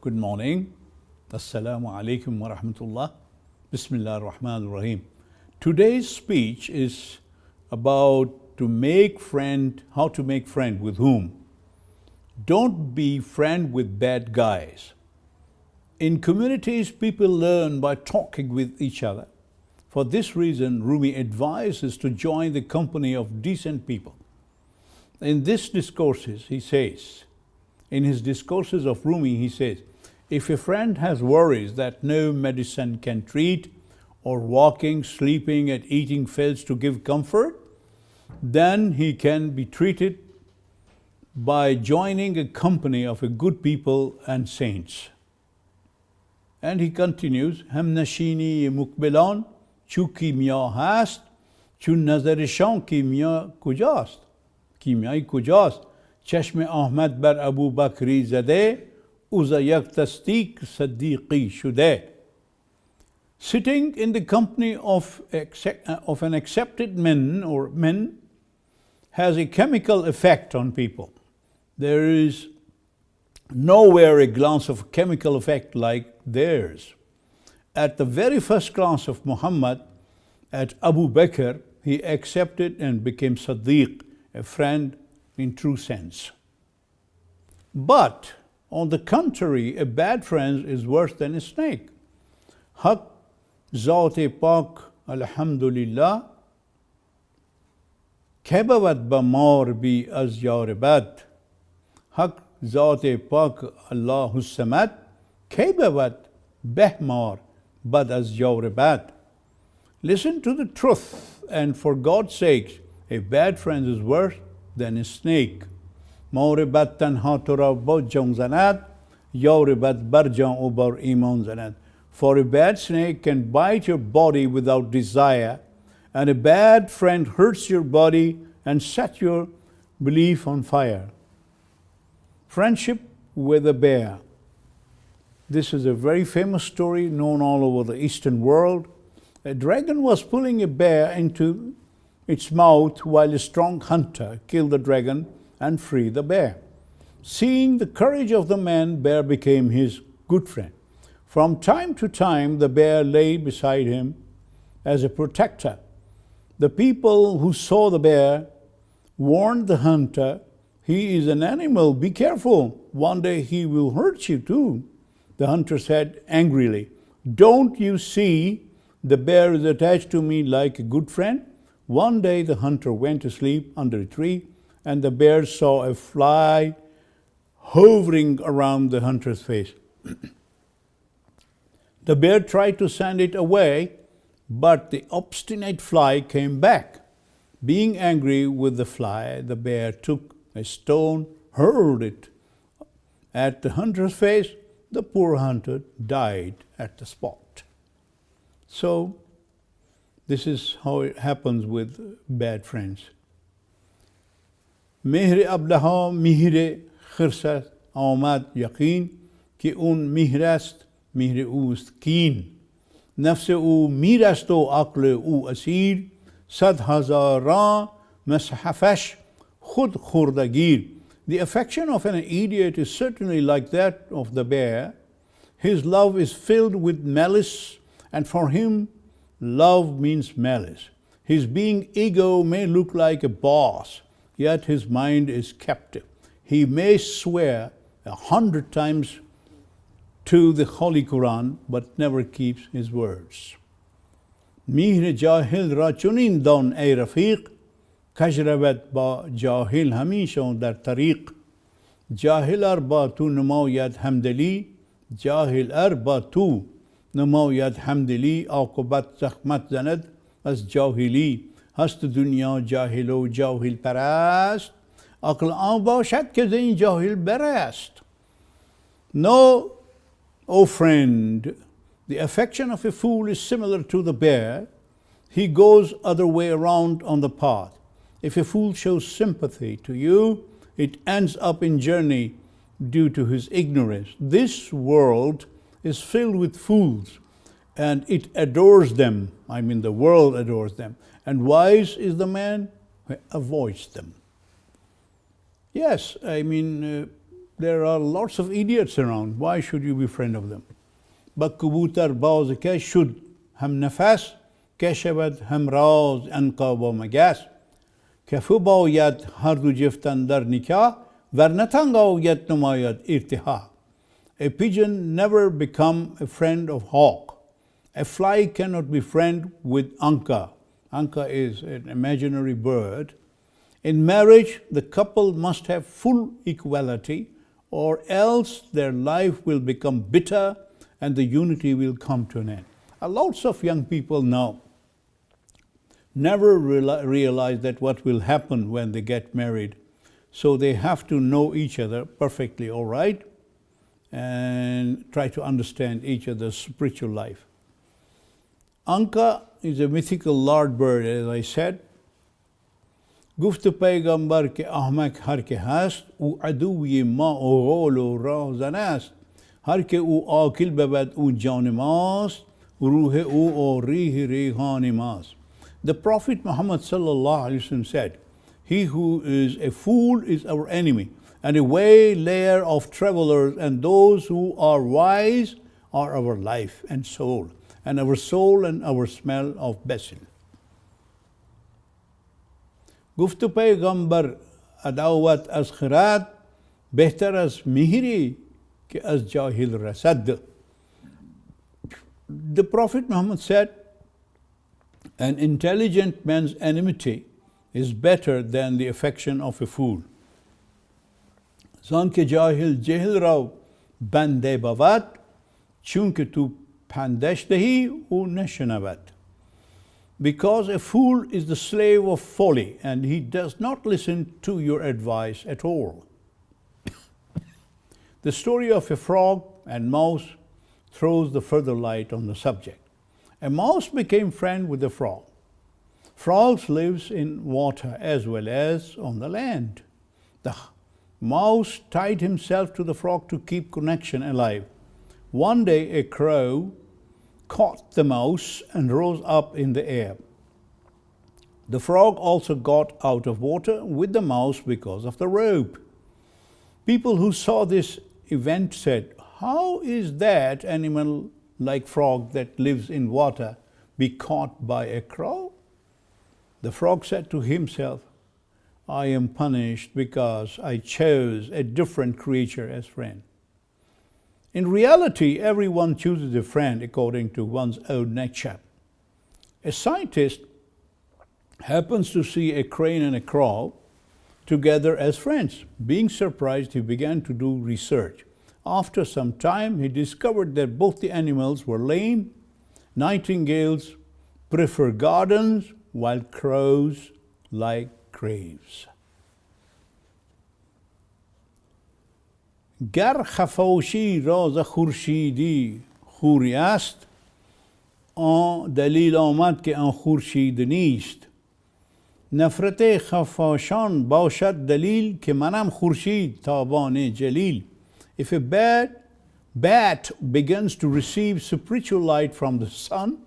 Good morning. Assalamu alaikum wa rahmatullah. Bismillah ar-Rahman ar-Rahim. Today's speech is about how to make friend with whom. Don't be friend with bad guys. In communities, people learn by talking with each other. For this reason, Rumi advises to join the company of decent people. In his discourses of Rumi, he says, if a friend has worries that no medicine can treat, or walking, sleeping, and eating fails to give comfort, then he can be treated by joining a company of a good people and saints. And he continues, Ham nashini mukbilan, chu kimya hast, chu nazarishan kimya kujast. Kimyai kujast. Chashme Ahmad bar Abu Bakri zade, uza yak tasdiq saddiqi shude. Sitting in the company of an accepted men has a chemical effect on people. There is nowhere a glance of chemical effect like theirs. At the very first glance of Muhammad, at Abu Bakr, he accepted and became Siddiq, a friend in true sense. But on the contrary, a bad friend is worse than a snake. Haq Zat-e Pak Alhamdulillah Kebavad Bamar bi az yar bad. Haq Zat-e Pak Allahu Samad Kebavad Behmar bad az yar bad. Listen to the truth, and for God's sake, a bad friend is worse than a snake. Maur bad tanha tora bojjang zanad, yaur bad barjan ubar iman zanad. For a bad snake can bite your body without desire, and a bad friend hurts your body and sets your belief on fire. Friendship with a bear. This is a very famous story known all over the Eastern world. A dragon was pulling a bear into its mouth while a strong hunter killed the dragon and freed the bear. Seeing the courage of the man, bear became his good friend. From time to time, the bear lay beside him as a protector. The people who saw the bear warned the hunter, "He is an animal, be careful. One day he will hurt you too." The hunter said angrily, "Don't you see the bear is attached to me like a good friend?" One day the hunter went to sleep under a tree, and the bear saw a fly hovering around the hunter's face. The bear tried to send it away, but the obstinate fly came back. Being angry with the fly, the bear took a stone, hurled it at the hunter's face. The poor hunter died at the spot. So, this is how it happens with bad friends. Mehre ablaha mihre khirsat amad yaqeen ki un mihrast mihre ust keen. Nafse u mirast o aqle u asir sad hazaran mashafash khud khurdagir. The affection of an idiot is certainly like that of the bear. His love is filled with malice, and for him love means malice. His being ego may look like a boss, yet his mind is captive. He may swear 100 times to the Holy Quran, but never keeps his words. Mihr jahil ra chunin don ay rafiq, kajrabat ba jahil hamishon dar tariq. Jahil ar ba tu namayad hamdali, jahil ar ba tu namayad hamdali, aqubat zakhmat zanad as jahili. Hast dunya jahilo jahil parast, aql an bashad ke zain jahil berast. No, O friend, the affection of a fool is similar to the bear. He goes other way around on the path. If a fool shows sympathy to you, it ends up in journey due to his ignorance. This world is filled with fools, and it adores them. I mean, the world adores them. And wise is the man who avoids them. Yes, I mean, there are lots of idiots around. Why should you be friend of them? But kabutar baaz ke shud ham nafas ke shabad ham raz anqa ba magas. Kafu باید هر دو جفتن در نکاح ورنتنگاید نماید ارتحا. A pigeon never become a friend of hawk. A fly cannot be friend with anka. Anka is an imaginary bird. In marriage, the couple must have full equality, or else their life will become bitter and the unity will come to an end. Lots of young people now never realize that what will happen when they get married. So they have to know each other perfectly, all right, and try to understand each other's spiritual life. Anka is a mythical large bird, as I said. گفت پیغمبر که احمق هر که هست او عدوی ما و غول و راهزن است هر که او عاقل بود او جان ماست روح او و ریح ریحان ماست. The Prophet Muhammad sallallahu alaihi wasallam said, he who is a fool is our enemy and a waylayer of travelers, and those who are wise are our life and soul and our smell of basil. گفت پیغمبر عداوت از خرد بهتر از مهری که از جاهل رسد. The Prophet Muhammad said, an intelligent man's enmity is better than the affection of a fool. زان که جاهل جهل را بنده بود چون که تو پندش دهی او نشنود. Because a fool is the slave of folly and he does not listen to your advice at all. The story of a frog and mouse throws the further light on the subject. A mouse became friend with a frog. Frogs lives in water as well as on the land. The mouse tied himself to the frog to keep connection alive. One day a crow caught the mouse and rose up in the air. The frog also got out of water with the mouse because of the rope. People who saw this event said, how is that animal like frog that lives in water be caught by a crow? The frog said to himself, I am punished because I chose a different creature as friend. In reality, everyone chooses a friend according to one's own nature. A scientist happens to see a crane and a crow together as friends. Being surprised, he began to do research. After some time, he discovered that both the animals were lame. Nightingales prefer gardens, while crows like graves. گر خفاشی راز خورشیدی خوری است آن دلیل آمد که آن خورشید نیست نفرت خفاشان باشد دلیل که منم خورشید تابان جلیل. If a bat begins to receive spiritual light from the sun,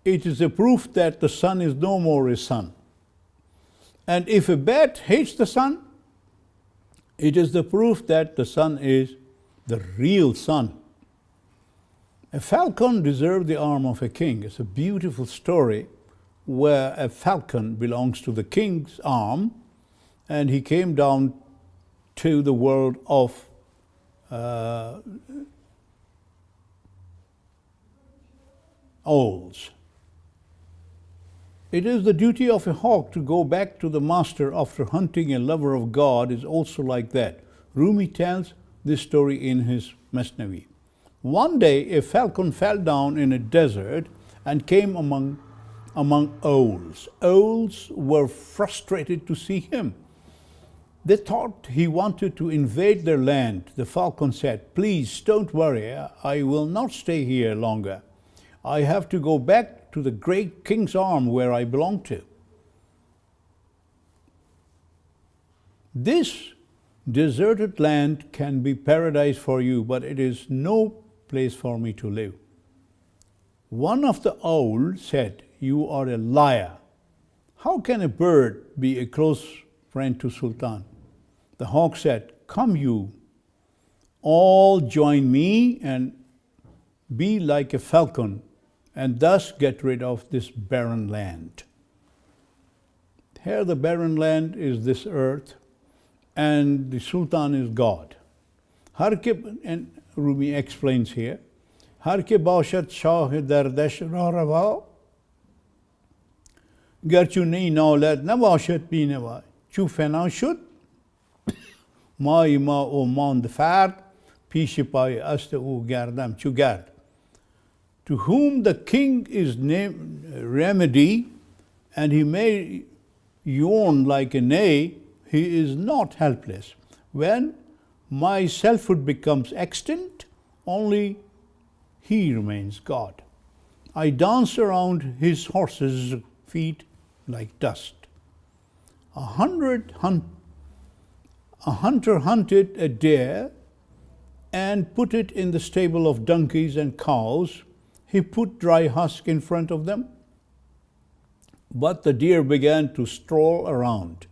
it is a proof that the sun is no more a sun. And if a bat hates the sun, it is the proof that the sun is the real sun. A falcon deserved the arm of a king. It's a beautiful story where a falcon belongs to the king's arm, and he came down to the world of owls. It is the duty of a hawk to go back to the master after hunting. A lover of God is also like that. Rumi tells this story in his Mathnawi. One day a falcon fell down in a desert and came among owls. Owls were frustrated to see him. They thought he wanted to invade their land. The falcon said, please don't worry, I will not stay here longer. I have to go back to the great king's arm where I belong to. This deserted land can be paradise for you, but it is no place for me to live. One of the owls said, you are a liar. How can a bird be a close friend to Sultan? The hawk said, come you, all join me and be like a falcon, and thus get rid of this barren land. Here the barren land is this earth, and the Sultan is God. And Rumi explains here, Har ke bashad shah dardesh rava, gerçu ney naolad nabashad bineva, çu fena shud, ma o mand fard, pish pay ast o gardam çu gard. To whom the king is named remedy, and he may yawn like a nay, he is not helpless. When my selfhood becomes extinct, only he remains God. I dance around his horse's feet like dust. A hunter hunted a deer and put it in the stable of donkeys and cows. He put dry husk in front of them, but the deer began to stroll around.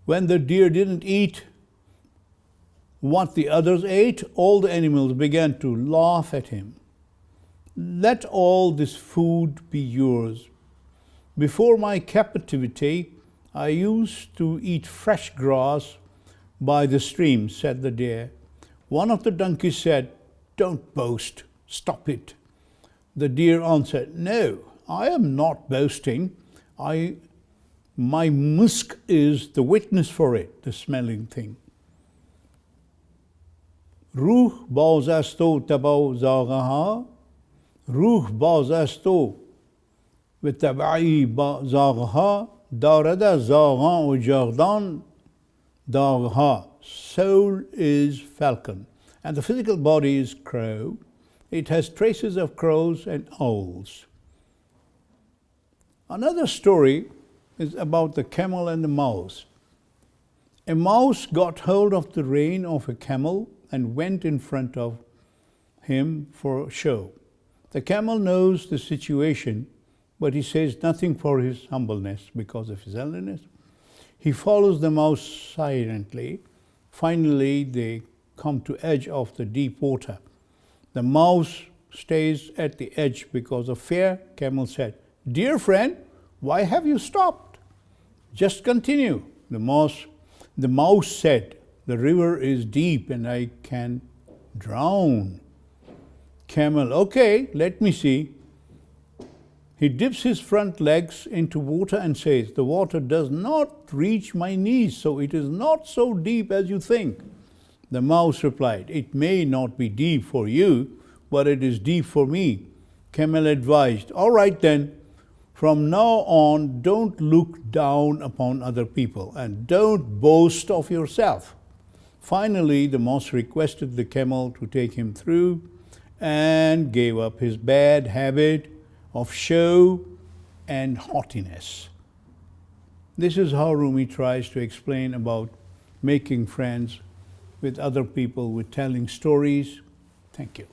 When the deer didn't eat what the others ate, all the animals began to laugh at him. Let all this food be yours. Before my captivity, I used to eat fresh grass by the stream, said the deer. One of the donkeys said, Don't boast, stop it. The deer answered, No, I am not boasting. My musk is the witness for it, the smelling thing. Ruh baz است و تبع زاغه ها روح باز است و تبعی زاغه ها دارد زاغان و جاغدان داغه ها. Soul is falcon, and the physical body is crow. It has traces of crows and owls. Another story is about the camel and the mouse. A mouse got hold of the rein of a camel and went in front of him for show. The camel knows the situation, but he says nothing for his humbleness because of his elderliness. He follows the mouse silently. Finally, they come to edge of the deep water. The mouse stays at the edge because of fear. Camel said, Dear friend, why have you stopped? Just continue. The mouse said, The river is deep and I can drown. Camel, okay, let me see. He dips his front legs into water and says, The water does not reach my knees, so it is not so deep as you think. The mouse replied, It may not be deep for you, but it is deep for me. Camel advised, All right then, from now on, don't look down upon other people and don't boast of yourself. Finally, the mouse requested the camel to take him through and gave up his bad habit of show and haughtiness. This is how Rumi tries to explain about making friends with other people, with telling stories. Thank you.